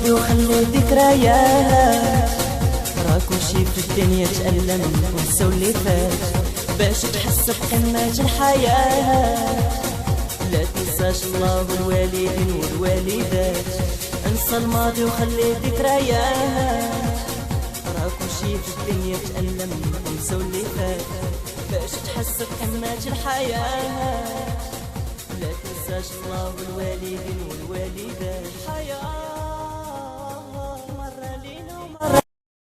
الماضي وخلي ذكريات. راه كلشي في الدنيا تألم ونساو اللي فات باش تحس بقمة الحياة. لا تنساش الله والوالدين والوالدات، انسى الماضي وخلي ذكريات. راه كلشي في الدنيا تألم ونساو اللي فات باش تحس بقمة الحياة. لا تنساش الله والوالدين والوالدات.